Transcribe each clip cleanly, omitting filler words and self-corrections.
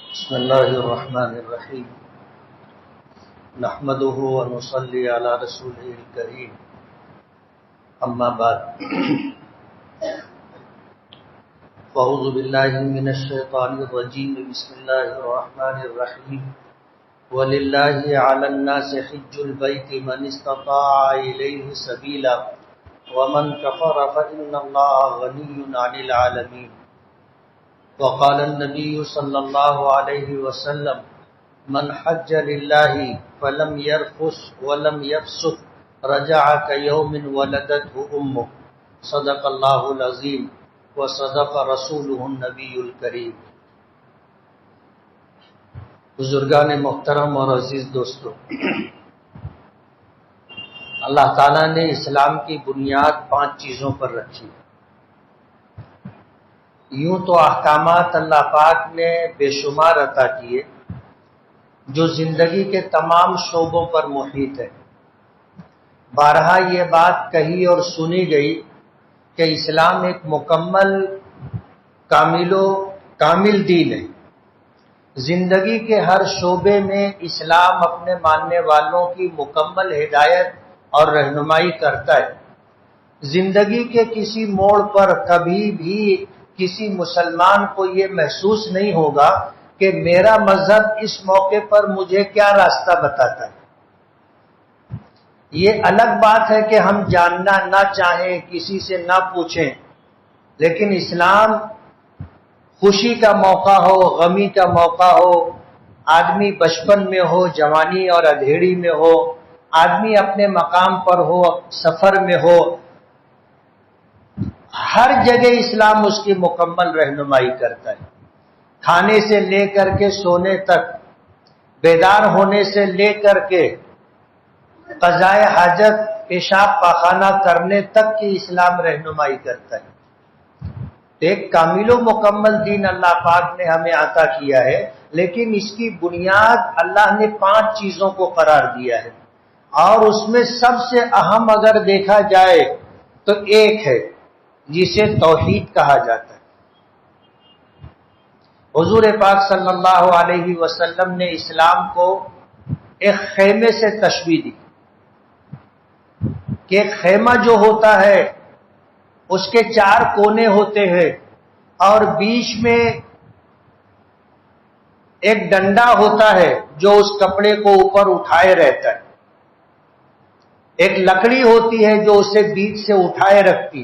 بسم الله الرحمن الرحيم نحمده ونصلي على رسوله الكريم أما بعد فأعوذ بالله من الشيطان الرجيم بسم الله الرحمن الرحيم ولله على الناس حج البيت من استطاع إليه سبيلا ومن كفر فإن الله غني عن العالمين وقال النبي صلى الله عليه وسلم من حج لله فلم يرفث ولم يفسق رجع كيوم ولدته أمه صدق الله العظيم وصدق رسوله النبي الكريم۔ بزرگان محترم اور عزیز دوستو، اللہ تعالیٰ نے اسلام کی بنیاد 5 چیزوں پر رکھی۔ یوں تو احکامات اللہ پاک نے بے شمار عطا کیے جو زندگی کے تمام شعبوں پر محیط ہے۔ بارہا یہ بات کہی اور سنی گئی کہ اسلام ایک مکمل کامل دین ہے۔ زندگی کے ہر شعبے میں اسلام اپنے ماننے والوں کی مکمل ہدایت اور رہنمائی کرتا ہے۔ زندگی کے کسی موڑ پر کبھی بھی کسی مسلمان کو یہ محسوس نہیں ہوگا کہ میرا مذہب اس موقع پر مجھے کیا راستہ بتاتا ہے۔ یہ الگ بات ہے کہ ہم جاننا نہ چاہیں، کسی سے نہ پوچھیں، لیکن اسلام خوشی کا موقع ہو، غمی کا موقع ہو، آدمی بچپن میں ہو، جوانی اور ادھیڑی میں ہو، آدمی اپنے مقام پر ہو، سفر میں ہو، ہر جگہ اسلام اس کی مکمل رہنمائی کرتا ہے۔ کھانے سے لے کر کے سونے تک، بیدار ہونے سے لے کر کے قضائے حاجت، پیشاب پاخانہ کرنے تک کی اسلام رہنمائی کرتا ہے۔ ایک کامل و مکمل دین اللہ پاک نے ہمیں عطا کیا ہے، لیکن اس کی بنیاد اللہ نے 5 چیزوں کو قرار دیا ہے، اور اس میں سب سے اہم اگر دیکھا جائے تو ایک ہے جسے توحید کہا جاتا ہے۔ حضور پاک صلی اللہ علیہ وسلم نے اسلام کو ایک خیمے سے تشبیہ دی کہ ایک خیمہ جو ہوتا ہے اس کے 4 کونے ہوتے ہیں اور بیچ میں ایک ڈنڈا ہوتا ہے جو اس کپڑے کو اوپر اٹھائے رہتا ہے، ایک لکڑی ہوتی ہے جو اسے بیچ سے اٹھائے رکھتی۔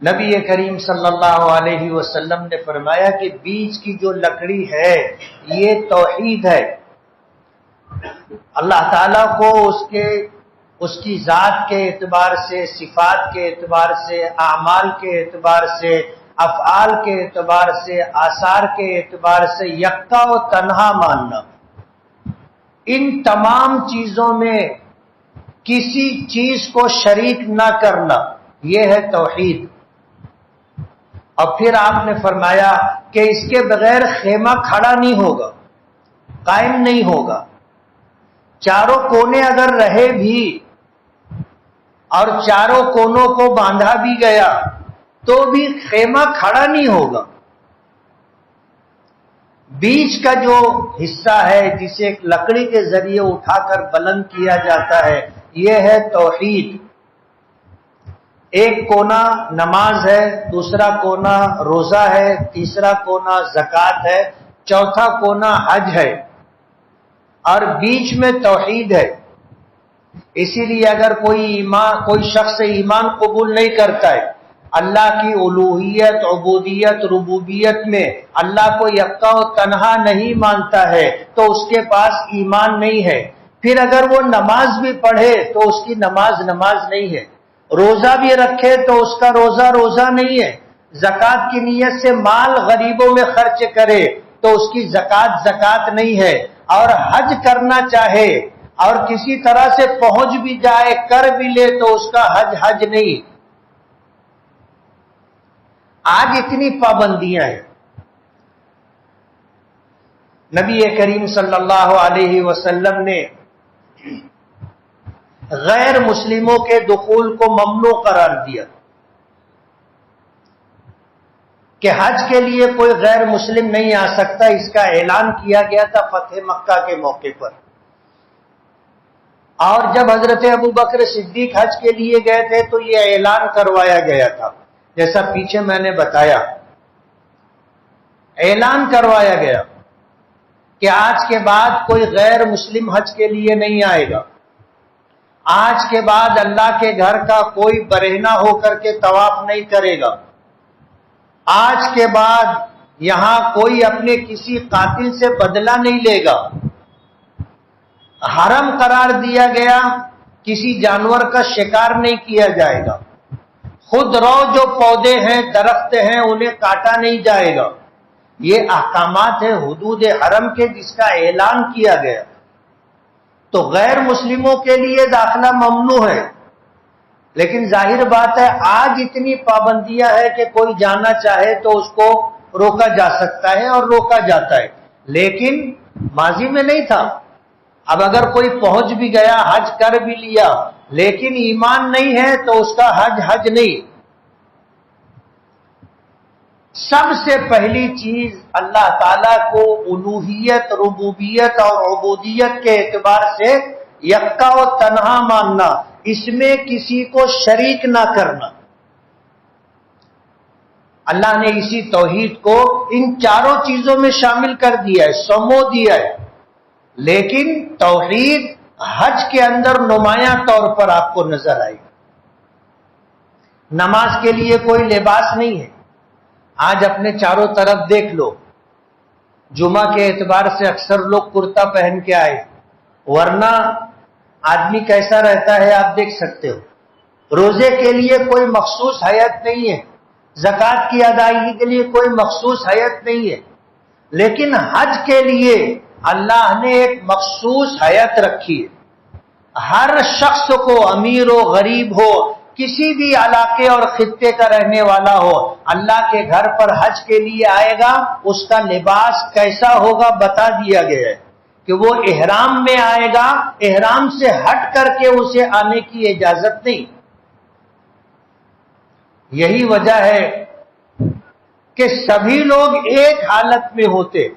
نبی کریم صلی اللہ علیہ وسلم نے فرمایا کہ بیچ کی جو لکڑی ہے یہ توحید ہے۔ اللہ تعالیٰ کو اس کی ذات کے اعتبار سے، صفات کے اعتبار سے، اعمال کے اعتبار سے، افعال کے اعتبار سے، آثار کے اعتبار سے یکتا و تنہا ماننا، ان تمام چیزوں میں کسی چیز کو شریک نہ کرنا، یہ ہے توحید۔ اور پھر آپ نے فرمایا کہ اس کے بغیر خیمہ کھڑا نہیں ہوگا، قائم نہیں ہوگا۔ 4 کونے اگر رہے بھی اور 4 کونوں کو باندھا بھی گیا تو بھی خیمہ کھڑا نہیں ہوگا۔ بیچ کا جو حصہ ہے جسے ایک لکڑی کے ذریعے اٹھا کر بلند کیا جاتا ہے، یہ ہے توحید۔ ایک کونا نماز ہے، دوسرا کونا روزہ ہے، تیسرا کونا زکوٰۃ ہے، چوتھا کونا حج ہے، اور بیچ میں توحید ہے۔ اسی لیے اگر کوئی شخص ایمان قبول نہیں کرتا ہے، اللہ کی الوہیت، عبودیت، ربوبیت میں اللہ کو یکتا و تنہا نہیں مانتا ہے تو اس کے پاس ایمان نہیں ہے۔ پھر اگر وہ نماز بھی پڑھے تو اس کی نماز نہیں ہے، روزہ بھی رکھے تو اس کا روزہ نہیں ہے، زکوٰۃ کی نیت سے مال غریبوں میں خرچ کرے تو اس کی زکوٰۃ نہیں ہے، اور حج کرنا چاہے اور کسی طرح سے پہنچ بھی جائے، کر بھی لے تو اس کا حج نہیں۔ آج اتنی پابندیاں ہیں۔ نبی کریم صلی اللہ علیہ وسلم نے غیر مسلموں کے دخول کو ممنوع قرار دیا کہ حج کے لیے کوئی غیر مسلم نہیں آ سکتا، اس کا اعلان کیا گیا تھا فتح مکہ کے موقع پر. اور جب حضرت ابوبکر صدیق حج کے لیے گئے تھے تو یہ اعلان کروایا گیا تھا، جیسا پیچھے میں نے بتایا. اعلان کروایا گیا کہ آج کے بعد کوئی غیر مسلم حج کے لیے نہیں آئے گا. آج کے بعد اللہ کے گھر کا کوئی برہنہ ہو کر کے طواف نہیں کرے گا. آج کے بعد یہاں کوئی اپنے کسی قاتل سے بدلہ نہیں لے گا. حرم قرار دیا گیا، کسی جانور کا شکار نہیں کیا جائے گا. خود رو جو پودے ہیں، درخت ہیں، انہیں کاٹا نہیں جائے گا. یہ احکامات ہیں حدود حرم کے، جس کا اعلان کیا گیا. تو غیر مسلموں کے لیے داخلہ ممنوع ہے. لیکن ظاہر بات ہے آج اتنی پابندیاں ہے کہ کوئی جانا چاہے تو اس کو روکا جا سکتا ہے اور روکا جاتا ہے، لیکن ماضی میں نہیں تھا. اب اگر کوئی پہنچ بھی گیا، حج کر بھی لیا، لیکن ایمان نہیں ہے تو اس کا حج نہیں. سب سے پہلی چیز اللہ تعالیٰ کو الوہیت، ربوبیت اور عبودیت کے اعتبار سے یکا و تنہا ماننا، اس میں کسی کو شریک نہ کرنا. اللہ نے اسی توحید کو ان چاروں چیزوں میں شامل کر دیا ہے، سمو دیا ہے. لیکن توحید حج کے اندر نمایاں طور پر آپ کو نظر آئے گی. نماز کے لیے کوئی لباس نہیں ہے. آج اپنے چاروں طرف دیکھ لو، جمعہ کے اعتبار سے اکثر لوگ کرتا پہن کے آئے، ورنہ آدمی کیسا رہتا ہے آپ دیکھ سکتے ہو. روزے کے لیے کوئی مخصوص حیت نہیں ہے، زکوٰۃ کی ادائیگی کے لیے کوئی مخصوص حیت نہیں ہے. لیکن حج کے لیے اللہ نے ایک مخصوص حیت رکھی ہے. ہر شخص کو، امیر ہو، غریب ہو، کسی بھی علاقے اور خطے کا رہنے والا ہو، اللہ کے گھر پر حج کے لیے آئے گا، اس کا لباس کیسا ہوگا بتا دیا گیا ہے کہ وہ احرام میں آئے گا، احرام سے ہٹ کر کے اسے آنے کی اجازت نہیں. یہی وجہ ہے کہ سبھی لوگ ایک حالت میں ہوتے،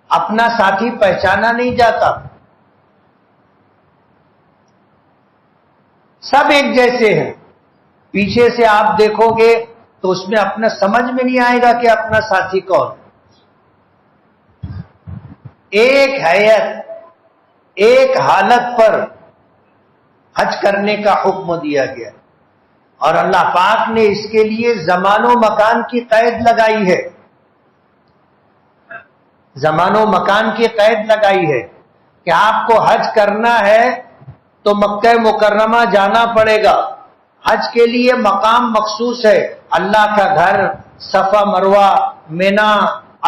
اپنا ساتھی پہچانا نہیں جاتا، سب ایک جیسے ہیں. پیچھے سے آپ دیکھو گے تو اس میں اپنا سمجھ میں نہیں آئے گا کہ اپنا ساتھی کون. ایک حیت، ایک حالت پر حج کرنے کا حکم دیا گیا، اور اللہ پاک نے اس کے لیے زمان و مکان کی قید لگائی ہے. زمان و مکان کی قید لگائی ہے کہ آپ کو حج کرنا ہے تو مکہ مکرمہ جانا پڑے گا. حج کے لیے مقام مخصوص ہے، اللہ کا گھر، صفا مروہ، مینا،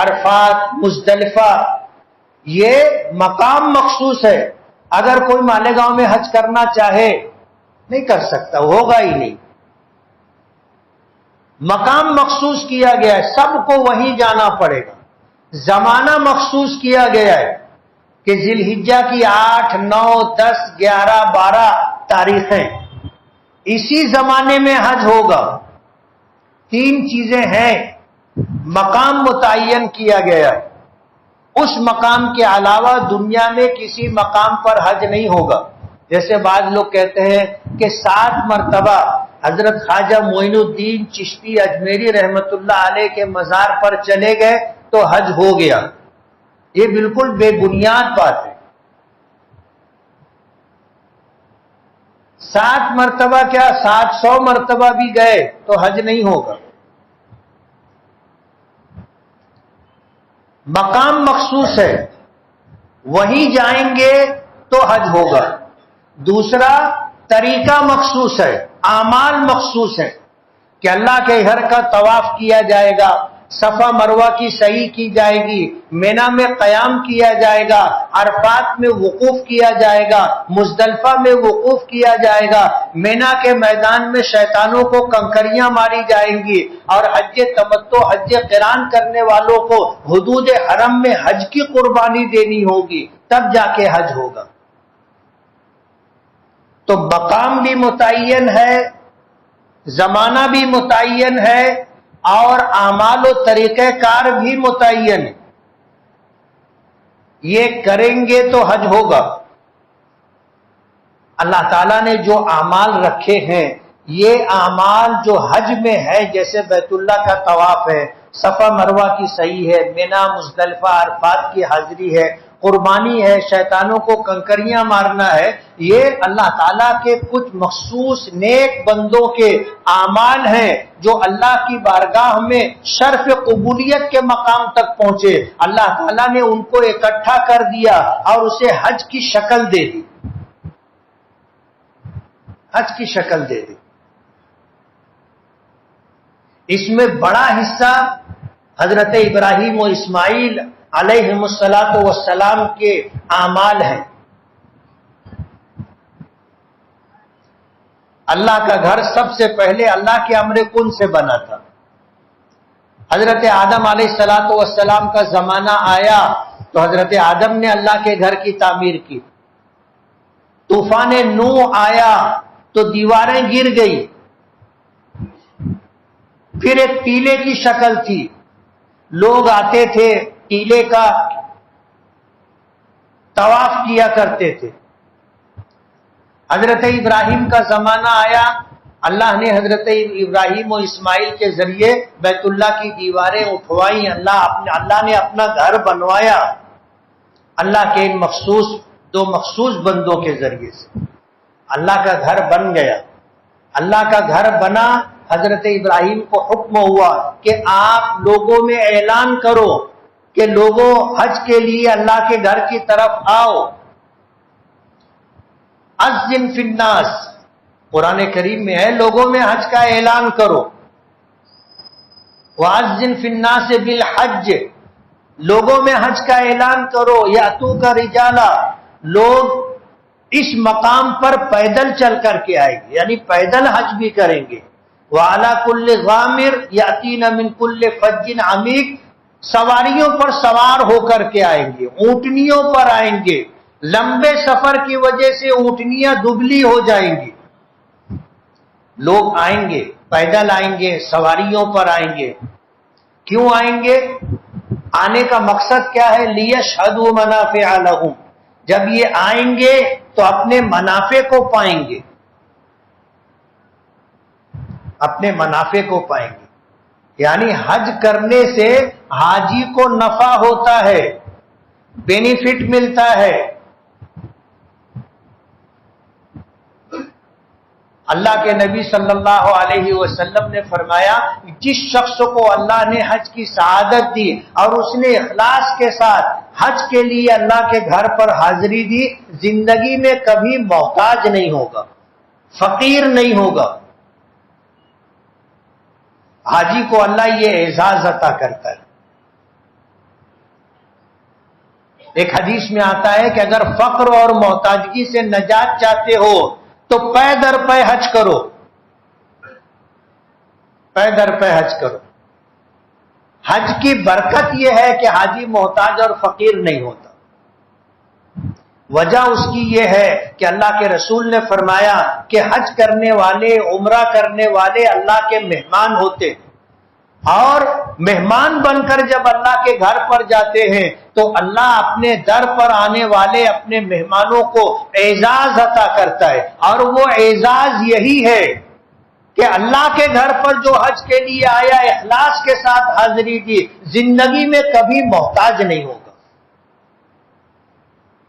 عرفات، مزدلفہ، یہ مقام مخصوص ہے. اگر کوئی مالیگاؤں میں حج کرنا چاہے نہیں کر سکتا، ہوگا ہی نہیں. مقام مخصوص کیا گیا ہے، سب کو وہیں جانا پڑے گا. زمانہ مخصوص کیا گیا ہے کہ ذی الحجہ کی 8، 9، 10، 11، 12 تاریخیں، اسی زمانے میں حج ہوگا. 3 چیزیں ہیں. مقام متعین کیا گیا ہے، اس مقام کے علاوہ دنیا میں کسی مقام پر حج نہیں ہوگا. جیسے بعض لوگ کہتے ہیں کہ 7 مرتبہ حضرت خواجہ معین الدین چشتی اجمیری رحمت اللہ علیہ کے مزار پر چلے گئے تو حج ہو گیا. یہ بالکل بے بنیاد بات ہے. 7 مرتبہ کیا 700 مرتبہ بھی گئے تو حج نہیں ہوگا. مقام مخصوص ہے، وہیں جائیں گے تو حج ہوگا. دوسرا طریقہ مخصوص ہے، اعمال مخصوص ہے کہ اللہ کے گھر کا طواف کیا جائے گا، صفا مروہ کی سعی کی جائے گی، مینا میں قیام کیا جائے گا، عرفات میں وقوف کیا جائے گا، مزدلفہ میں وقوف کیا جائے گا، مینا کے میدان میں شیطانوں کو کنکریاں ماری جائیں گی، اور حج تمتع، حج قران کرنے والوں کو حدود حرم میں حج کی قربانی دینی ہوگی، تب جا کے حج ہوگا. تو مقام بھی متعین ہے، زمانہ بھی متعین ہے، اور اعمال و طریقہ کار بھی متعین ہے. یہ کریں گے تو حج ہوگا. اللہ تعالیٰ نے جو اعمال رکھے ہیں یہ اعمال جو حج میں ہے، جیسے بیت اللہ کا طواف ہے، صفا مروہ کی سعی ہے، مینا مزدلفہ عرفات کی حاضری ہے، قربانی ہے، شیطانوں کو کنکریاں مارنا ہے، یہ اللہ تعالیٰ کے کچھ مخصوص نیک بندوں کے اعمال ہیں جو اللہ کی بارگاہ میں شرف قبولیت کے مقام تک پہنچے. اللہ تعالیٰ نے ان کو اکٹھا کر دیا اور اسے حج کی شکل دے دی. حج کی شکل دے دی. اس میں بڑا حصہ حضرت ابراہیم و اسماعیل علیہم الصلاۃ والسلام کے اعمال ہیں. اللہ کا گھر سب سے پہلے اللہ کے امر کن سے بنا تھا. حضرت آدم علیہ الصلاۃ والسلام کا زمانہ آیا تو حضرت آدم نے اللہ کے گھر کی تعمیر کی. طوفان نوح آیا تو دیواریں گر گئی. پھر ایک ٹیلے کی شکل تھی، لوگ آتے تھے ٹیلے کا طواف کیا کرتے تھے. حضرت ابراہیم کا زمانہ آیا، اللہ نے حضرت ابراہیم و اسماعیل کے ذریعے بیت اللہ کی دیواریں اٹھوائیں. اللہ نے اپنا گھر بنوایا اللہ کے ان دو مخصوص بندوں کے ذریعے سے. اللہ کا گھر بن گیا. اللہ کا گھر بنا. حضرت ابراہیم کو حکم ہوا کہ آپ لوگوں میں اعلان کرو کہ لوگوں حج کے لیے اللہ کے گھر کی طرف آؤ. اذن فی الناس، قرآن کریم میں ہے لوگوں میں حج کا اعلان کرو. وَأَذِّن فِي النَّاسِ بِالْحَجِّ، لوگوں میں حج کا اعلان کرو. یَأْتُوکَ رِجَالًا، لوگ اس مقام پر پیدل چل کر کے آئیں گے، یعنی پیدل حج بھی کریں گے. وَعَلَى كُلِّ ضَامِرٍ يَأْتِينَ مِنْ كُلِّ فَجٍّ عَمِيقٍ، سواریوں پر سوار ہو کر کے آئیں گے، اونٹنیوں پر آئیں گے. لمبے سفر کی وجہ سے اونٹنیاں دبلی ہو جائیں گی. لوگ آئیں گے، پیدل آئیں گے، سواریوں پر آئیں گے. کیوں آئیں گے؟ آنے کا مقصد کیا ہے؟ لِيَشْهَدُوا مَنَافِعَ لَهُمْ، جب یہ آئیں گے تو اپنے منافع کو پائیں گے، اپنے منافع کو پائیں گے. یعنی حج کرنے سے حاجی کو نفع ہوتا ہے، بینیفٹ ملتا ہے. اللہ کے نبی صلی اللہ علیہ وسلم نے فرمایا جس شخص کو اللہ نے حج کی سعادت دی اور اس نے اخلاص کے ساتھ حج کے لیے اللہ کے گھر پر حاضری دی، زندگی میں کبھی محتاج نہیں ہوگا، فقیر نہیں ہوگا. حاجی کو اللہ یہ اعزاز عطا کرتا ہے. ایک حدیث میں آتا ہے کہ اگر فقر اور محتاجگی سے نجات چاہتے ہو تو پے در پے حج کرو، پے در پے حج کرو. حج کی برکت یہ ہے کہ حاجی محتاج اور فقیر نہیں ہوتا. وجہ اس کی یہ ہے کہ اللہ کے رسول نے فرمایا کہ حج کرنے والے، عمرہ کرنے والے اللہ کے مہمان ہوتے ہیں، اور مہمان بن کر جب اللہ کے گھر پر جاتے ہیں تو اللہ اپنے در پر آنے والے اپنے مہمانوں کو اعزاز عطا کرتا ہے. اور وہ اعزاز یہی ہے کہ اللہ کے گھر پر جو حج کے لیے آیا، اخلاص کے ساتھ حاضری دی، زندگی میں کبھی محتاج نہیں ہوگا.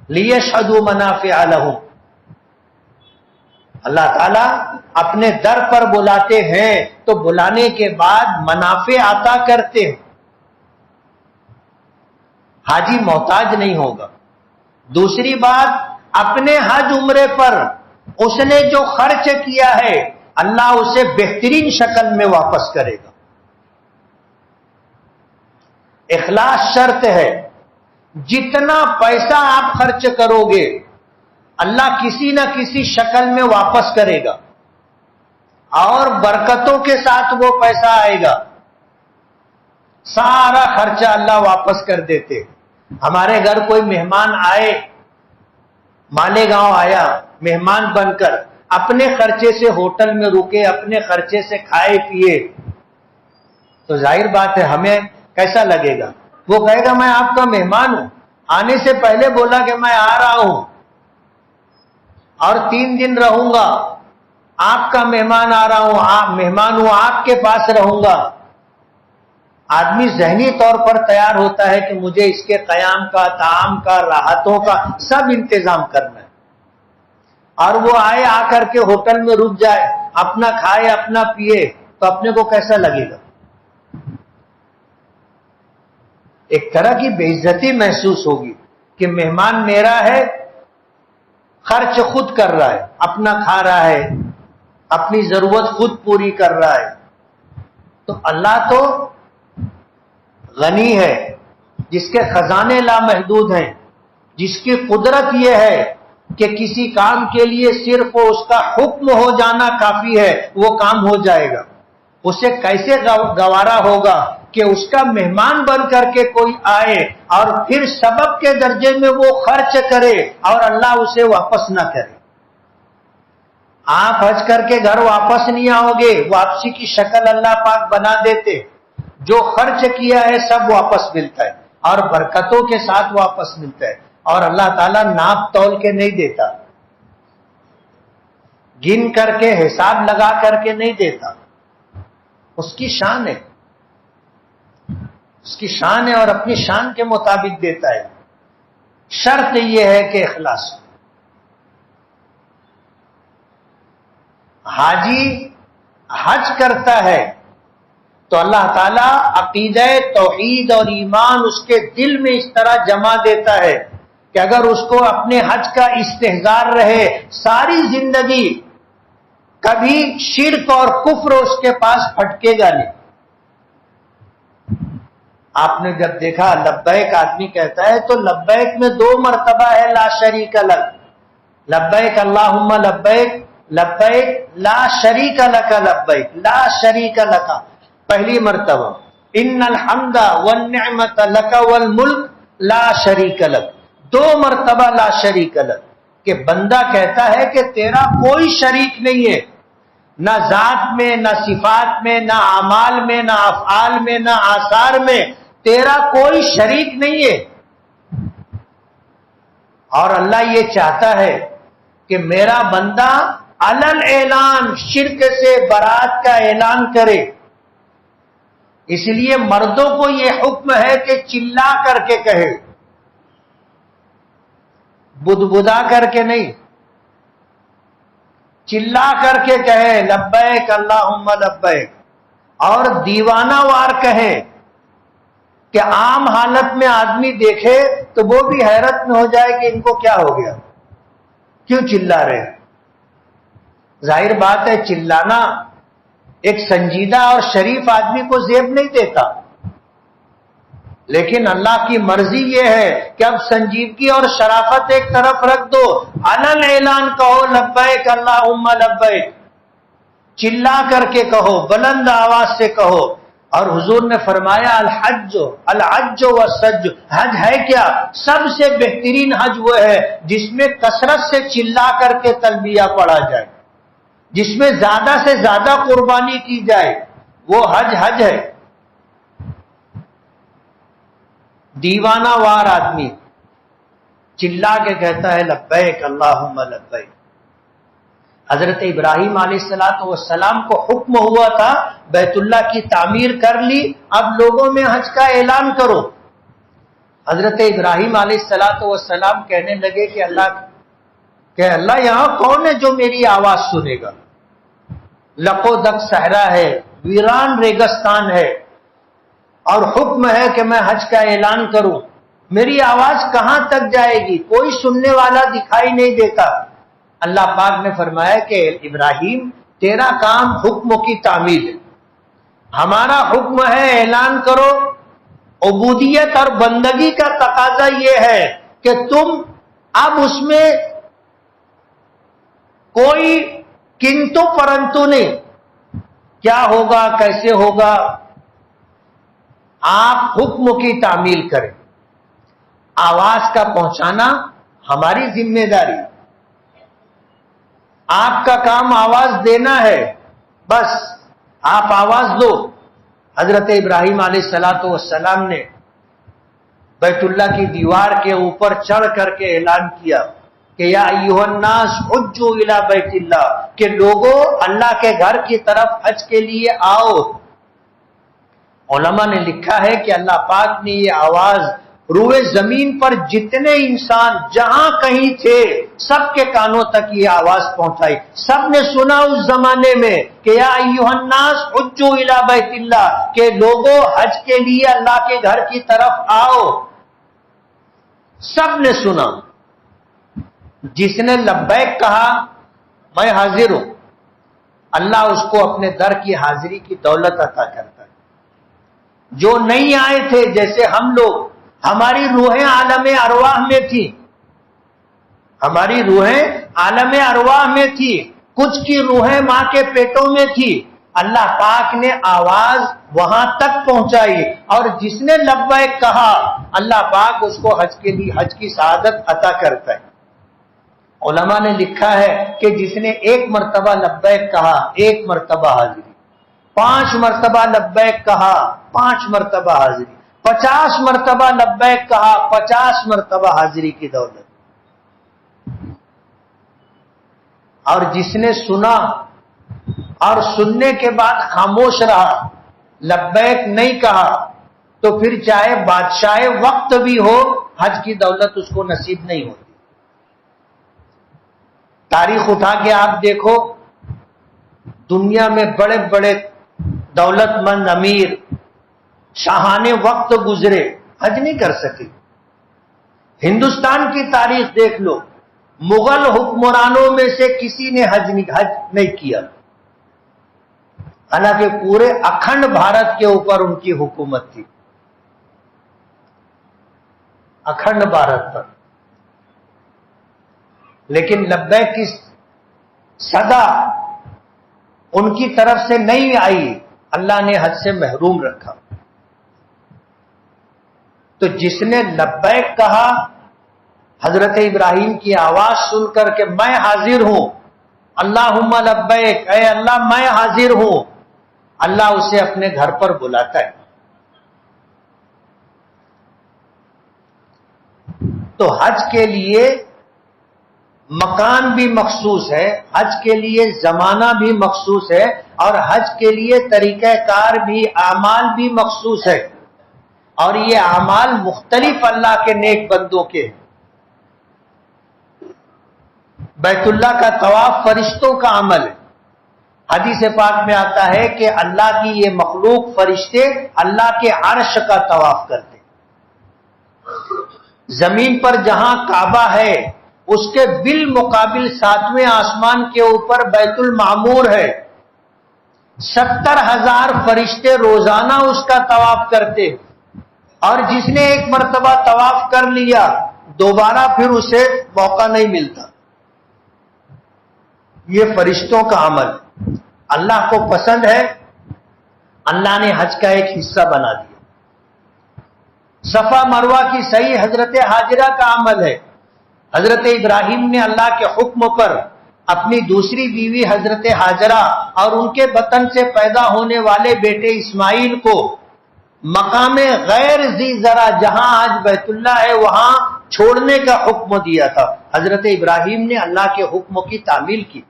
لِيَشْهَدُوا مَنَافِعَ لَهُمْ، اللہ تعالیٰ اپنے در پر بلاتے ہیں تو بلانے کے بعد منافع عطا کرتے ہیں. حاجی محتاج نہیں ہوگا. دوسری بات، اپنے حج عمرے پر اس نے جو خرچ کیا ہے اللہ اسے بہترین شکل میں واپس کرے گا. اخلاص شرط ہے. جتنا پیسہ آپ خرچ کرو گے اللہ کسی نہ کسی شکل میں واپس کرے گا، اور برکتوں کے ساتھ وہ پیسہ آئے گا. سارا خرچہ اللہ واپس کر دیتے. ہمارے گھر کوئی مہمان آئے، مالیگاؤں آیا مہمان بن کر، اپنے خرچے سے ہوٹل میں رکے، اپنے خرچے سے کھائے پیے، تو ظاہر بات ہے ہمیں کیسا لگے گا؟ وہ کہے گا میں آپ کا مہمان ہوں، آنے سے پہلے بولا کہ میں آ رہا ہوں اور 3 دن رہوں گا، آپ کا مہمان آ رہا ہوں، آپ مہمان ہوں، آپ کے پاس رہوں گا۔ آدمی ذہنی طور پر تیار ہوتا ہے کہ مجھے اس کے قیام کا، طعام کا، راحتوں کا سب انتظام کرنا ہے، اور وہ آئے، آ کر کے ہوٹل میں رک جائے، اپنا کھائے اپنا پیے، تو اپنے کو کیسا لگے گا؟ ایک طرح کی بے عزتی محسوس ہوگی کہ مہمان میرا ہے، خرچ خود کر رہا ہے، اپنا کھا رہا ہے، اپنی ضرورت خود پوری کر رہا ہے۔ تو اللہ تو غنی ہے، جس کے خزانے لامحدود ہیں، جس کی قدرت یہ ہے کہ کسی کام کے لیے صرف اس کا حکم ہو جانا کافی ہے، وہ کام ہو جائے گا۔ اسے کیسے گوارا ہوگا کہ اس کا مہمان بن کر کے کوئی آئے اور پھر سبب کے درجے میں وہ خرچ کرے اور اللہ اسے واپس نہ کرے؟ آپ حج کر کے گھر واپس نہیں آؤ گے، واپسی کی شکل اللہ پاک بنا دیتے، جو خرچ کیا ہے سب واپس ملتا ہے اور برکتوں کے ساتھ واپس ملتا ہے، اور اللہ تعالیٰ ناپ تول کے نہیں دیتا، گن کر کے حساب لگا کر کے نہیں دیتا۔ اس کی شان ہے، اس کی شان ہے اور اپنی شان کے مطابق دیتا ہے۔ شرط یہ ہے کہ اخلاص۔ حاجی حج کرتا ہے تو اللہ تعالیٰ عقیدہ توحید اور ایمان اس کے دل میں اس طرح جما دیتا ہے کہ اگر اس کو اپنے حج کا استحضار رہے، ساری زندگی کبھی شرک اور کفر اس کے پاس پھٹکے گا نہیں۔ آپ نے جب دیکھا لبیک آدمی کہتا ہے تو لبیک میں 2 مرتبہ ہے لا شریک لک، لبیک اللہم لبیک، لبیک لا شریک لک، لبیک لا شریک لک پہلی مرتبہ، ان الحمد والنعمت لک والملک لا شریک لک، 2 مرتبہ لا شریک لک، کہ بندہ کہتا ہے کہ تیرا کوئی شریک نہیں ہے، نہ ذات میں، نہ صفات میں، نہ اعمال میں، نہ افعال میں، نہ آثار میں، تیرا کوئی شریک نہیں ہے۔ اور اللہ یہ چاہتا ہے کہ میرا بندہ علل اعلان شرک سے برات کا اعلان کرے، اس لیے مردوں کو یہ حکم ہے کہ چلا کر کے کہے، بدبدا کر کے نہیں، چلا کر کے کہے لبیک اللہم لبیک، اور دیوانہ وار کہے کہ عام حالت میں آدمی دیکھے تو وہ بھی حیرت میں ہو جائے کہ ان کو کیا ہو گیا، کیوں چلا رہے ہیں۔ ظاہر بات ہے چلانا ایک سنجیدہ اور شریف آدمی کو زیب نہیں دیتا، لیکن اللہ کی مرضی یہ ہے کہ اب سنجیدگی اور شرافت ایک طرف رکھ دو، علل اعلان کہو لبیک اللہم لبیک، چلا کر کے کہو، بلند آواز سے کہو۔ اور حضور نے فرمایا الحج والسج، حج ہے کیا؟ سب سے بہترین حج وہ ہے جس میں کثرت سے چلا کر کے تلبیہ پڑھا جائے، جس میں زیادہ سے زیادہ قربانی کی جائے، وہ حج ہے۔ دیوانہ وار آدمی چلا کے کہتا ہے لبیک اللہم لبیک۔ حضرت ابراہیم علیہ السلام کو حکم ہوا تھا بیت اللہ کی تعمیر کر لی، اب لوگوں میں حج کا اعلان کرو۔ حضرت ابراہیم علیہ السلام کہنے لگے کہ اللہ یہاں کون ہے جو میری آواز سنے گا؟ لقو دک صحرا ہے، ویران ریگستان ہے، اور حکم ہے کہ میں حج کا اعلان کروں، میری آواز کہاں تک جائے گی؟ کوئی سننے والا دکھائی نہیں دیتا۔ اللہ پاک نے فرمایا کہ ابراہیم تیرا کام حکم کی تعمیل ہے، ہمارا حکم ہے اعلان کرو۔ عبودیت اور بندگی کا تقاضا یہ ہے کہ تم اب اس میں کوئی کنتو پرنتو نہیں، کیا ہوگا کیسے ہوگا، آپ حکم کی تعمیل کریں۔ آواز کا پہنچانا ہماری ذمہ داری، آپ کا کام آواز دینا ہے، بس آپ آواز دو۔ حضرت ابراہیم علیہ الصلوۃ والسلام نے بیت اللہ کی دیوار کے اوپر چڑھ کر کے اعلان کیا کہ یا ایھا الناس حجوا الی بیت اللہ، کہ لوگوں اللہ کے گھر کی طرف حج کے لیے آؤ۔ علماء نے لکھا ہے کہ اللہ پاک نے یہ آواز روئے زمین پر جتنے انسان جہاں کہیں تھے سب کے کانوں تک یہ آواز پہنچائی، سب نے سنا اس زمانے میں کہ یا ایھا الناس حجوا الی بیت اللہ، کہ لوگوں حج کے لیے اللہ کے گھر کی طرف آؤ۔ سب نے سنا۔ جس نے لبیک کہا میں حاضر ہوں، اللہ اس کو اپنے در کی حاضری کی دولت عطا کرتا ہے۔ جو نہیں آئے تھے جیسے ہم لوگ، ہماری روحیں عالم ارواح میں تھی، ہماری روحیں عالم ارواح میں تھی، کچھ کی روحیں ماں کے پیٹوں میں تھی، اللہ پاک نے آواز وہاں تک پہنچائی، اور جس نے لبیک کہا اللہ پاک اس کو حج کے لیے حج کی سعادت عطا کرتا ہے۔ علماء نے لکھا ہے کہ جس نے ایک مرتبہ لبیک کہا ایک مرتبہ حاضری، 5 مرتبہ لبیک کہا 5 مرتبہ حاضری، 50 مرتبہ لبیک کہا 50 مرتبہ حاضری کی دولت۔ اور جس نے سنا اور سننے کے بعد خاموش رہا، لبیک نہیں کہا، تو پھر چاہے بادشاہ وقت بھی ہو حج کی دولت اس کو نصیب نہیں ہوتی۔ تاریخ اٹھا کے آپ دیکھو، دنیا میں بڑے بڑے دولت مند امیر شاہان وقت گزرے، حج نہیں کر سکے۔ ہندوستان کی تاریخ دیکھ لو، مغل حکمرانوں میں سے کسی نے حج نہیں کیا، حالانکہ پورے اکھنڈ بھارت کے اوپر ان کی حکومت تھی، اکھنڈ بھارت پر، لیکن لبیک کی صدا ان کی طرف سے نہیں آئی، اللہ نے حج سے محروم رکھا۔ تو جس نے لبیک کہا، حضرت ابراہیم کی آواز سن کر کے میں حاضر ہوں، اللہم لبیک، اے اللہ میں حاضر ہوں، اللہ اسے اپنے گھر پر بلاتا ہے۔ تو حج کے لیے مکان بھی مخصوص ہے، حج کے لیے زمانہ بھی مخصوص ہے، اور حج کے لیے طریقہ کار بھی، اعمال بھی مخصوص ہے، اور یہ اعمال مختلف اللہ کے نیک بندوں کے۔ بیت اللہ کا طواف فرشتوں کا عمل ہے۔ حدیث پاک میں آتا ہے کہ اللہ کی یہ مخلوق فرشتے اللہ کے عرش کا طواف کرتے۔ زمین پر جہاں کعبہ ہے اس کے بالمقابل 7ویں آسمان کے اوپر بیت المعمور ہے، 70,000 فرشتے روزانہ اس کا طواف کرتے، اور جس نے ایک مرتبہ طواف کر لیا دوبارہ پھر اسے موقع نہیں ملتا۔ یہ فرشتوں کا عمل اللہ کو پسند ہے، اللہ نے حج کا ایک حصہ بنا دیا۔ صفا مروہ کی صحیح حضرت حاجرہ کا عمل ہے۔ حضرت ابراہیم نے اللہ کے حکم پر اپنی دوسری بیوی حضرت حاجرہ اور ان کے بطن سے پیدا ہونے والے بیٹے اسماعیل کو مقام غیر ذی زرع، جہاں آج بیت اللہ ہے، وہاں چھوڑنے کا حکم دیا تھا۔ حضرت ابراہیم نے اللہ کے حکم کی تعمیل کی،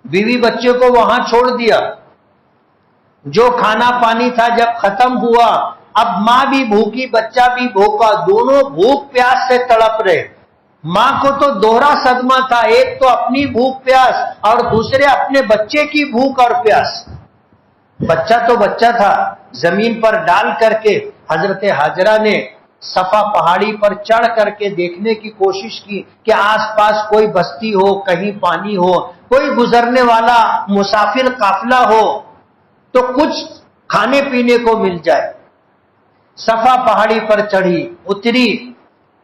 بیوی بچے کو وہاں چھوڑ دیا۔ جو کھانا پانی تھا جب ختم ہوا، اب ماں بھی بھوکی بچہ بھی بھوکا، دونوں بھوک پیاس سے تڑپ رہے۔ ماں کو تو دوہرا صدمہ تھا، ایک تو اپنی بھوک پیاس اور دوسرے اپنے بچے کی بھوک اور پیاس۔ بچہ تو بچہ تھا، زمین پر ڈال کر کے حضرت حاجرہ نے صفا پہاڑی پر چڑھ کر کے دیکھنے کی کوشش کی کہ آس پاس کوئی بستی ہو، کہیں پانی ہو، کوئی گزرنے والا مسافر قافلہ ہو تو کچھ کھانے پینے کو مل جائے۔ صفا پہاڑی پر چڑھی، اتری،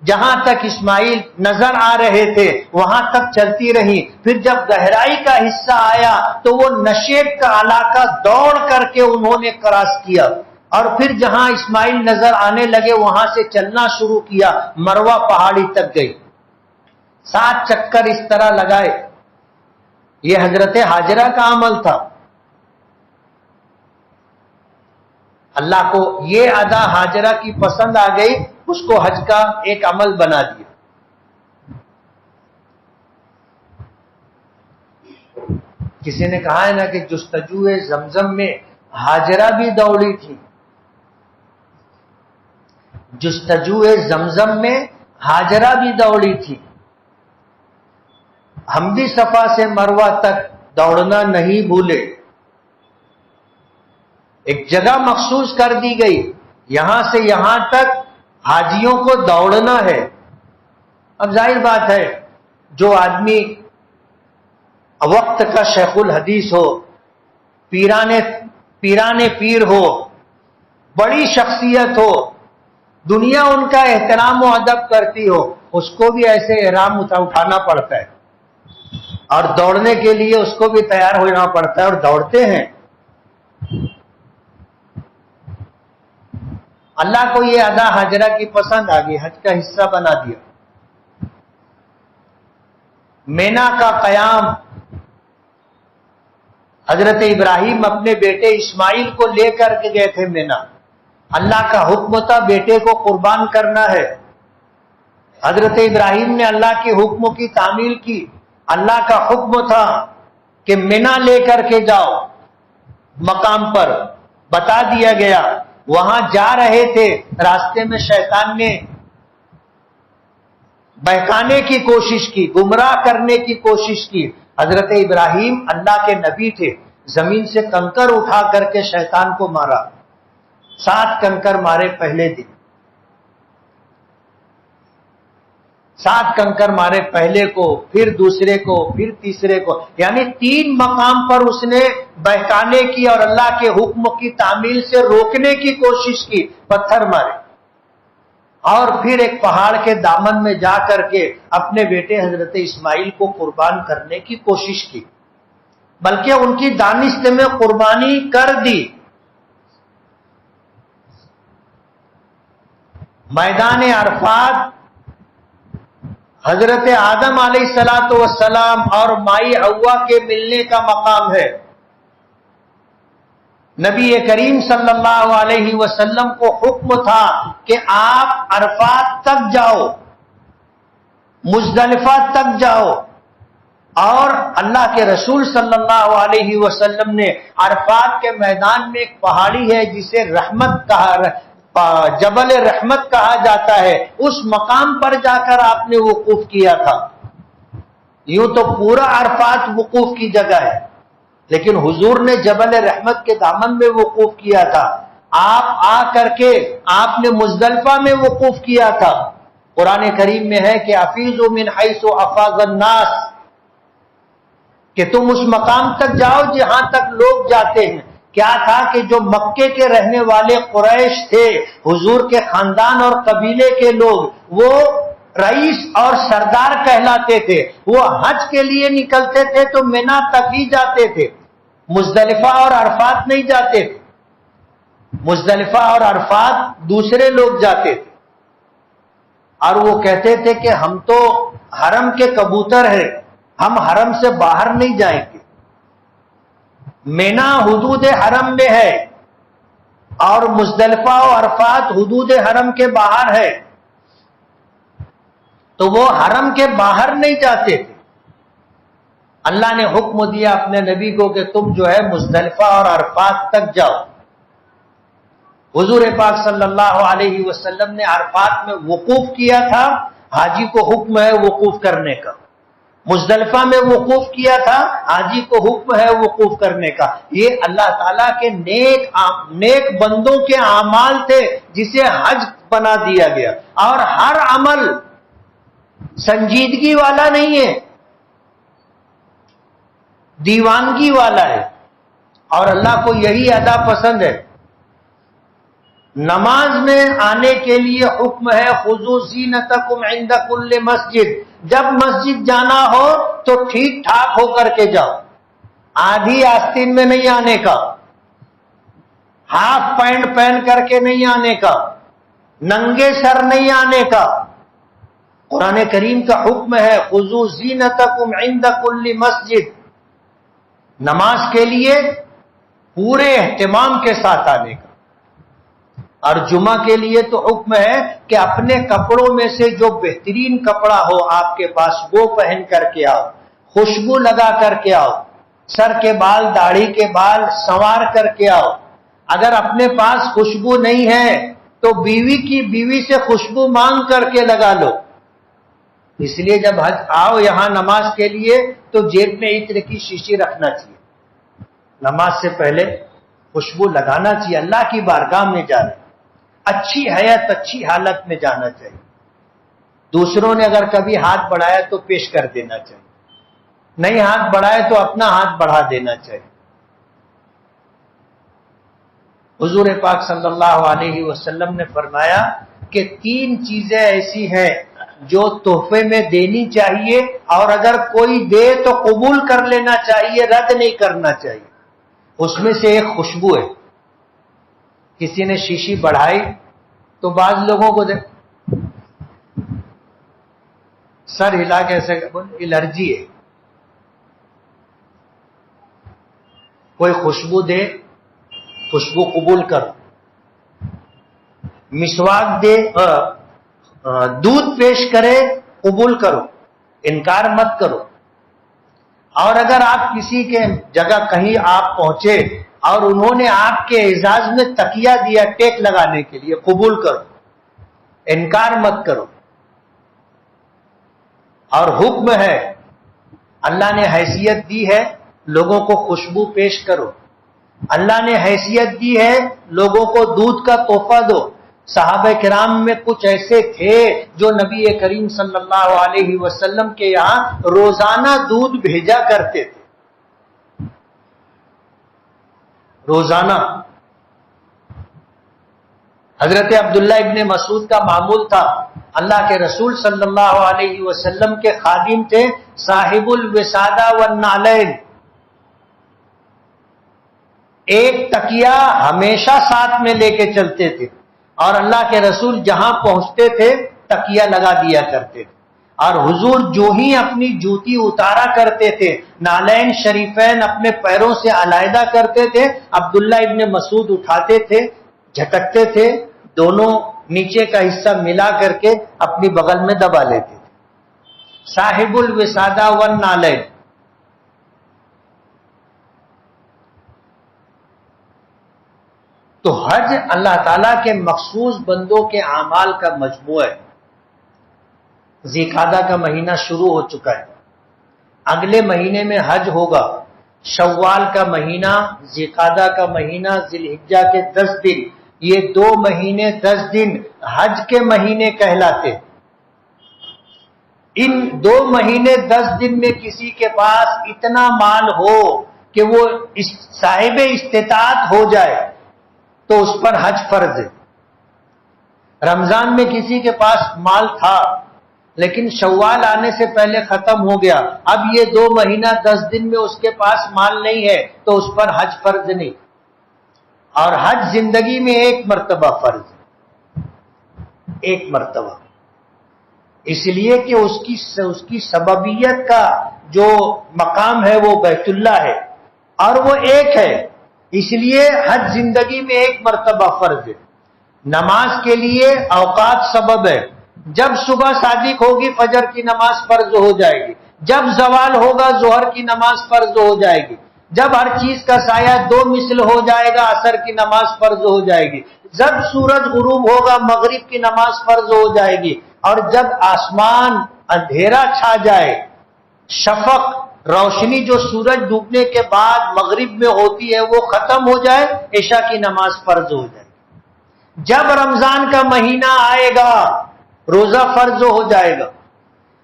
جہاں تک اسماعیل نظر آ رہے تھے وہاں تک چلتی رہی۔ پھر جب گہرائی کا حصہ آیا تو وہ نشیب کا علاقہ دوڑ کر کے انہوں نے کراس کیا، اور پھر جہاں اسماعیل نظر آنے لگے وہاں سے چلنا شروع کیا، مروہ پہاڑی تک گئی، 7 چکر اس طرح لگائے۔ یہ حضرت حاجرہ کا عمل تھا۔ اللہ کو یہ ادا ہاجرہ کی پسند آ گئی، اس کو حج کا ایک عمل بنا دیا۔ کسی نے کہا ہے نا کہ جستجو زمزم میں ہاجرہ بھی دوڑی تھی، جستجو زمزم میں ہاجرہ بھی دوڑی تھی۔ ہم بھی صفا سے مروہ تک دوڑنا نہیں بھولے، ایک جگہ مخصوص کر دی گئی، یہاں سے یہاں تک حاجیوں کو دوڑنا ہے۔ اب ظاہر بات ہے جو آدمی وقت کا شیخ الحدیث ہو، پیران پیر ہو، بڑی شخصیت ہو، دنیا ان کا احترام و ادب کرتی ہو، اس کو بھی ایسے احرام اٹھانا پڑتا ہے، اور دوڑنے کے لیے اس کو بھی تیار ہونا پڑتا ہے، اور دوڑتے ہیں۔ اللہ کو یہ ادا ہاجرہ کی پسند آ گئی، حج کا حصہ بنا دیا۔ مینا کا قیام، حضرت ابراہیم اپنے بیٹے اسماعیل کو لے کر کے گئے تھے مینا، اللہ کا حکم تھا بیٹے کو قربان کرنا ہے۔ حضرت ابراہیم نے اللہ کے حکم کی تعمیل کی، اللہ کا حکم تھا کہ مینا لے کر کے جاؤ، مقام پر بتا دیا گیا۔ وہاں جا رہے تھے، راستے میں شیطان نے بہکانے کی کوشش کی، گمراہ کرنے کی کوشش کی۔ حضرت ابراہیم اللہ کے نبی تھے، زمین سے کنکر اٹھا کر کے شیطان کو مارا، 7 کنکر مارے پہلے دن، 7 کنکر مارے، پہلے کو، پھر دوسرے کو، پھر تیسرے کو، یعنی 3 مقام پر اس نے بہکانے کی اور اللہ کے حکم کی تعمیل سے روکنے کی کوشش کی، پتھر مارے، اور پھر ایک پہاڑ کے دامن میں جا کر کے اپنے بیٹے حضرت اسماعیل کو قربان کرنے کی کوشش کی، بلکہ ان کی دانشت میں قربانی کر دی۔ میدان عرفات حضرت آدم علیہ السلام اور مائی حوا کے ملنے کا مقام ہے۔ نبی کریم صلی اللہ علیہ وسلم کو حکم تھا کہ آپ عرفات تک جاؤ، مزدلفہ تک جاؤ، اور اللہ کے رسول صلی اللہ علیہ وسلم نے عرفات کے میدان میں ایک پہاڑی ہے جسے جبل رحمت کہا جاتا ہے، اس مقام پر جا کر آپ نے وقوف کیا تھا۔ یوں تو پورا عرفات وقوف کی جگہ ہے، لیکن حضور نے جبل رحمت کے دامن میں وقوف کیا تھا۔ آپ آ کر کے آپ نے مزدلفہ میں وقوف کیا تھا۔ قرآن کریم میں ہے کہ افیضوا من حیث افاض الناس، کہ تم اس مقام تک جاؤ جہاں تک لوگ جاتے ہیں۔ کیا تھا کہ جو مکے کے رہنے والے قریش تھے، حضور کے خاندان اور قبیلے کے لوگ، وہ رئیس اور سردار کہلاتے تھے، وہ حج کے لیے نکلتے تھے تو مینا تک ہی جاتے تھے، مزدلفہ اور عرفات نہیں جاتے تھے۔ مزدلفہ اور عرفات دوسرے لوگ جاتے تھے، اور وہ کہتے تھے کہ ہم تو حرم کے کبوتر ہیں، ہم حرم سے باہر نہیں جائیں گے۔ مینا حدود حرم میں ہے اور مزدلفہ و عرفات حدود حرم کے باہر ہے، تو وہ حرم کے باہر نہیں جاتے تھے۔ اللہ نے حکم دیا اپنے نبی کو کہ تم جو ہے مزدلفہ اور عرفات تک جاؤ۔ حضور پاک صلی اللہ علیہ وسلم نے عرفات میں وقوف کیا تھا، حاجی کو حکم ہے وقوف کرنے کا۔ مزدلفہ میں وقوف کیا تھا، حاجی کو حکم ہے وقوف کرنے کا۔ یہ اللہ تعالیٰ کے نیک بندوں کے اعمال تھے جسے حج بنا دیا گیا، اور ہر عمل سنجیدگی والا نہیں ہے، دیوانگی والا ہے، اور اللہ کو یہی ادا پسند ہے۔ نماز میں آنے کے لیے حکم ہے خذوا زینتکم عند کل مسجد، جب مسجد جانا ہو تو ٹھیک ٹھاک ہو کر کے جاؤ، آدھی آستین میں نہیں آنے کا، ہاف پینٹ پہن کر کے نہیں آنے کا، ننگے سر نہیں آنے کا۔ قرآن کریم کا حکم ہے خذوا زینتکم عند کل مسجد، نماز کے لیے پورے اہتمام کے ساتھ آنے کا۔ اور جمعہ کے لیے تو حکم ہے کہ اپنے کپڑوں میں سے جو بہترین کپڑا ہو آپ کے پاس وہ پہن کر کے آؤ، خوشبو لگا کر کے آؤ، سر کے بال داڑھی کے بال سنوار کر کے آؤ۔ اگر اپنے پاس خوشبو نہیں ہے تو بیوی سے خوشبو مانگ کر کے لگا لو۔ اس لیے جب حج آؤ یہاں نماز کے لیے تو جیب میں عطر کی شیشی رکھنا چاہیے، نماز سے پہلے خوشبو لگانا چاہیے، اللہ کی بارگاہ میں جانا، اچھی حیت اچھی حالت میں جانا چاہیے۔ دوسروں نے اگر کبھی ہاتھ بڑھایا تو پیش کر دینا چاہیے، نہیں ہاتھ بڑھائے تو اپنا ہاتھ بڑھا دینا چاہیے۔ حضور پاک صلی اللہ علیہ وسلم نے فرمایا کہ 3 چیزیں ایسی ہیں جو تحفے میں دینی چاہیے، اور اگر کوئی دے تو قبول کر لینا چاہیے، رد نہیں کرنا چاہیے۔ اس میں سے ایک خوشبو ہے۔ کسی نے شیشی بڑھائی تو بعض لوگوں کو سر ہلا کے ایسے الرجی ہے، کوئی خوشبو دے خوشبو قبول کرو، مسواک دے دودھ پیش کرے قبول کرو، انکار مت کرو۔ اور اگر آپ کسی کے جگہ کہیں آپ پہنچے اور انہوں نے آپ کے اعزاز میں تکیہ دیا ٹیک لگانے کے لیے، قبول کرو، انکار مت کرو۔ اور حکم ہے، اللہ نے حیثیت دی ہے لوگوں کو خوشبو پیش کرو، اللہ نے حیثیت دی ہے لوگوں کو دودھ کا تحفہ دو۔ صحابہ کرام میں کچھ ایسے تھے جو نبی کریم صلی اللہ علیہ وسلم کے یہاں روزانہ دودھ بھیجا کرتے تھے، روزانہ۔ حضرت عبداللہ ابن مسعود کا معمول تھا، اللہ کے رسول صلی اللہ علیہ وسلم کے خادم تھے، صاحب الوسادہ والنعلین، ایک تکیہ ہمیشہ ساتھ میں لے کے چلتے تھے، اور اللہ کے رسول جہاں پہنچتے تھے تکیہ لگا دیا کرتے تھے۔ اور حضور جو ہی اپنی جوتی اتارا کرتے تھے، نالین شریفین اپنے پیروں سے علیحدہ کرتے تھے، عبداللہ ابن مسعود اٹھاتے تھے، جھٹکتے تھے، دونوں نیچے کا حصہ ملا کر کے اپنی بغل میں دبا لیتے تھے۔ صاحب الوسادہ والنعلین۔ تو حج اللہ تعالیٰ کے مخصوص بندوں کے اعمال کا مجموعہ ہے۔ ذی القعدہ کا مہینہ شروع ہو چکا ہے، اگلے مہینے میں حج ہوگا۔ شوال کا مہینہ، ذی القعدہ کا مہینہ، ذی الحجہ کے 10 دن، یہ 2 مہینے 10 دن حج کے مہینے کہلاتے۔ ان 2 مہینے 10 دن میں کسی کے پاس اتنا مال ہو کہ وہ صاحب استطاعت ہو جائے تو اس پر حج فرض ہے۔ رمضان میں کسی کے پاس مال تھا لیکن شوال آنے سے پہلے ختم ہو گیا، اب یہ 2 مہینہ 10 دن میں اس کے پاس مال نہیں ہے تو اس پر حج فرض نہیں۔ اور حج زندگی میں 1 مرتبہ فرض ہے، 1 مرتبہ، اس لیے کہ اس کی سببیت کا جو مقام ہے وہ بیت اللہ ہے اور وہ ایک ہے، اس لیے حج زندگی میں 1 مرتبہ فرض ہے۔ نماز کے لیے اوقات سبب ہے، جب صبح صادق ہوگی فجر کی نماز فرض ہو جائے گی، جب زوال ہوگا ظہر کی نماز فرض ہو جائے گی، جب ہر چیز کا سایہ 2 مثل ہو جائے گا عصر کی نماز فرض ہو جائے گی، جب سورج غروب ہوگا مغرب کی نماز فرض ہو جائے گی، اور جب آسمان اندھیرا چھا جائے، شفق روشنی جو سورج ڈوبنے کے بعد مغرب میں ہوتی ہے وہ ختم ہو جائے، عشاء کی نماز فرض ہو جائے۔ جب رمضان کا مہینہ آئے گا روزہ فرض ہو جائے گا،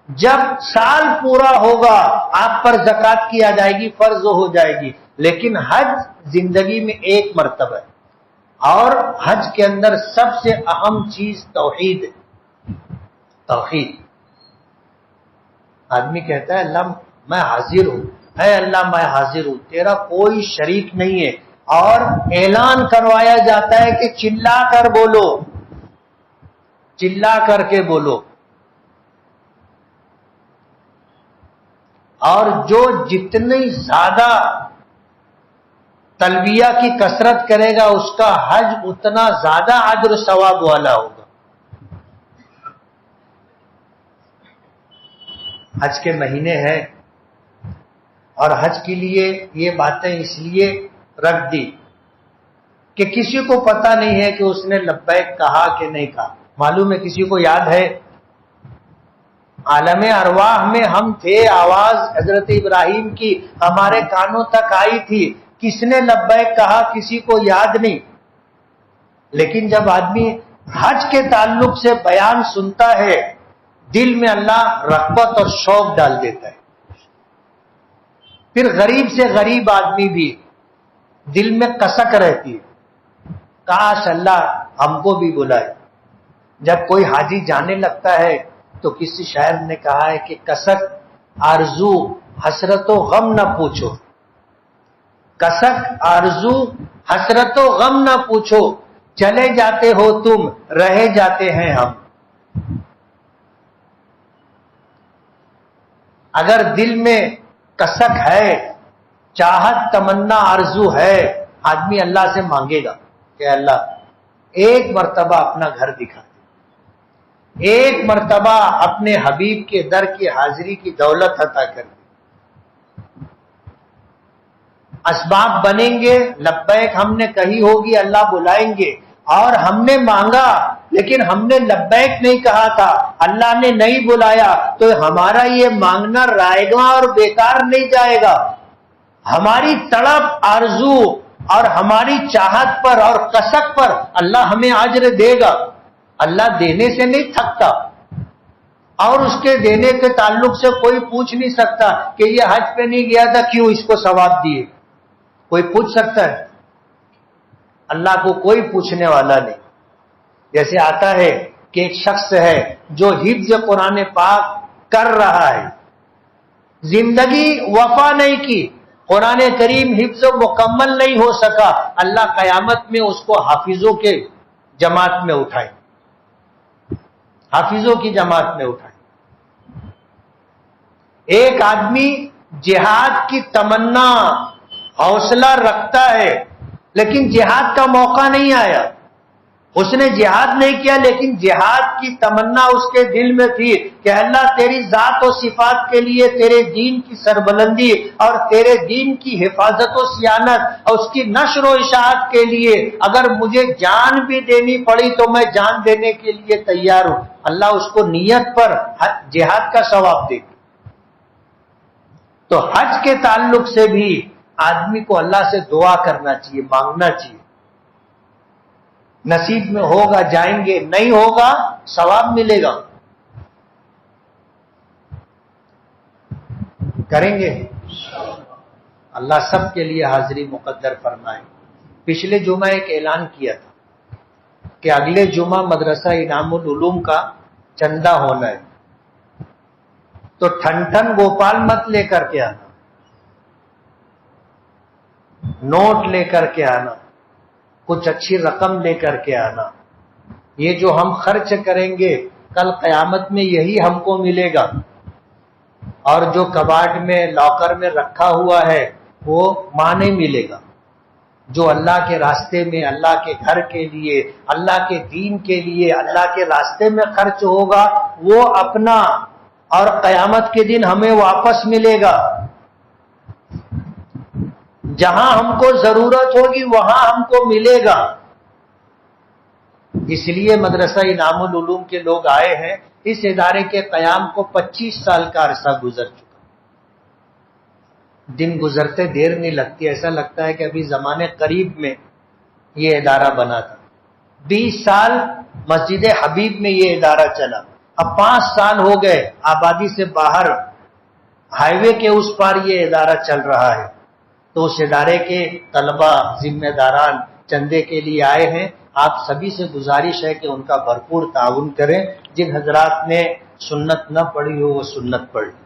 جب سال پورا ہوگا آپ پر زکوٰۃ کی ادائیگی فرض ہو جائے گی۔ لیکن حج زندگی میں 1 مرتبہ ہے، اور حج کے اندر سب سے اہم چیز توحید ہے۔ توحید، آدمی کہتا ہے اللہ میں حاضر ہوں، اے اللہ میں حاضر ہوں، تیرا کوئی شریک نہیں ہے، اور اعلان کروایا جاتا ہے کہ چلا کر بولو، چلا کر کے بولو۔ اور جو جتنی زیادہ تلبیہ کی کثرت کرے گا اس کا حج اتنا زیادہ اجر و ثواب والا ہوگا۔ حج کے مہینے ہیں اور حج کے لیے یہ باتیں اس لیے رکھ دی کہ کسی کو پتہ نہیں ہے کہ اس نے لبیک کہا کہ نہیں کہا۔ معلوم ہے کسی کو یاد ہے؟ عالم ارواح میں ہم تھے، آواز حضرت ابراہیم کی ہمارے کانوں تک آئی تھی، کس نے لبیک کہا کسی کو یاد نہیں۔ لیکن جب آدمی حج کے تعلق سے بیان سنتا ہے دل میں اللہ رغبت اور شوق ڈال دیتا ہے۔ پھر غریب سے غریب آدمی بھی دل میں کسک رہتی ہے، کاش اللہ ہم کو بھی بلائے۔ جب کوئی حاجی جانے لگتا ہے تو کسی شاعر نے کہا ہے کہ کسک آرزو حسرت و غم نہ پوچھو، کسک آرزو حسرت و غم نہ پوچھو، چلے جاتے ہو تم رہ جاتے ہیں ہم۔ اگر دل میں کسک ہے، چاہت تمنا آرزو ہے، آدمی اللہ سے مانگے گا کہ اللہ ایک مرتبہ اپنا گھر دکھا دے، ایک مرتبہ اپنے حبیب کے در کی حاضری کی دولت عطا کر دے۔ اسباب بنیں گے، لبیک ہم نے کہی ہوگی، اللہ بلائیں گے۔ اور ہم نے مانگا لیکن ہم نے لبیک نہیں کہا تھا، اللہ نے نہیں بلایا، تو ہمارا یہ مانگنا رائے گا اور بیکار نہیں جائے گا۔ ہماری تڑپ آرزو اور ہماری چاہت پر اور کسک پر اللہ ہمیں اجر دے گا۔ اللہ دینے سے نہیں تھکتا، اور اس کے دینے کے تعلق سے کوئی پوچھ نہیں سکتا کہ یہ حج پہ نہیں گیا تھا کیوں اس کو ثواب دیے۔ کوئی پوچھ سکتا ہے؟ اللہ کو کوئی پوچھنے والا نہیں۔ جیسے آتا ہے کہ ایک شخص ہے جو حفظ قرآن پاک کر رہا ہے، زندگی وفا نہیں کی، قرآن کریم حفظ مکمل نہیں ہو سکا، اللہ قیامت میں اس کو حافظوں کے جماعت میں اٹھائے، حافظوں کی جماعت میں اٹھائے۔ ایک آدمی جہاد کی تمنا حوصلہ رکھتا ہے لیکن جہاد کا موقع نہیں آیا، اس نے جہاد نہیں کیا لیکن جہاد کی تمنا اس کے دل میں تھی کہ اللہ تیری ذات و صفات کے لیے، تیرے دین کی سربلندی اور تیرے دین کی حفاظت و صیانت اور اس کی نشر و اشاعت کے لیے اگر مجھے جان بھی دینی پڑی تو میں جان دینے کے لیے تیار ہوں۔ اللہ اس کو نیت پر جہاد کا ثواب دے۔ تو حج کے تعلق سے بھی آدمی کو اللہ سے دعا کرنا چاہیے، مانگنا چاہیے۔ نصیب میں ہوگا جائیں گے، نہیں ہوگا ثواب ملے گا، کریں گے۔ اللہ سب کے لیے حاضری مقدر فرمائے۔ پچھلے جمعہ ایک اعلان کیا تھا کہ اگلے جمعہ مدرسہ انعام العلوم کا چندہ ہونا ہے، تو ٹھن ٹھن گوپال مت لے کر کے آنا، نوٹ لے کر کے آنا، کچھ اچھی رقم لے کر کے آنا۔ یہ جو ہم خرچ کریں گے کل قیامت میں یہی ہم کو ملے گا، اور جو کباڑ میں لاکر میں رکھا ہوا ہے وہ ماں نہیں ملے گا۔ جو اللہ کے راستے میں، اللہ کے گھر کے لیے، اللہ کے دین کے لیے، اللہ کے راستے میں خرچ ہوگا وہ اپنا، اور قیامت کے دن ہمیں واپس ملے گا۔ جہاں ہم کو ضرورت ہوگی وہاں ہم کو ملے گا۔ اس لیے مدرسہ انعام العلوم کے لوگ آئے ہیں۔ اس ادارے کے قیام کو 25 سال کا عرصہ گزر چکا، دن گزرتے دیر نہیں لگتی، ایسا لگتا ہے کہ ابھی زمانے قریب میں یہ ادارہ بنا تھا۔ 20 سال مسجد حبیب میں یہ ادارہ چلا، اب 5 سال ہو گئے آبادی سے باہر ہائی وے کے اس پار یہ ادارہ چل رہا ہے۔ تو اس ادارے کے طلبہ، ذمہ داران چندے کے لیے آئے ہیں۔ آپ سبھی سے گزارش ہے کہ ان کا بھرپور تعاون کریں۔ جن حضرات نے سنت نہ پڑھی ہو وہ سنت پڑھ لیں۔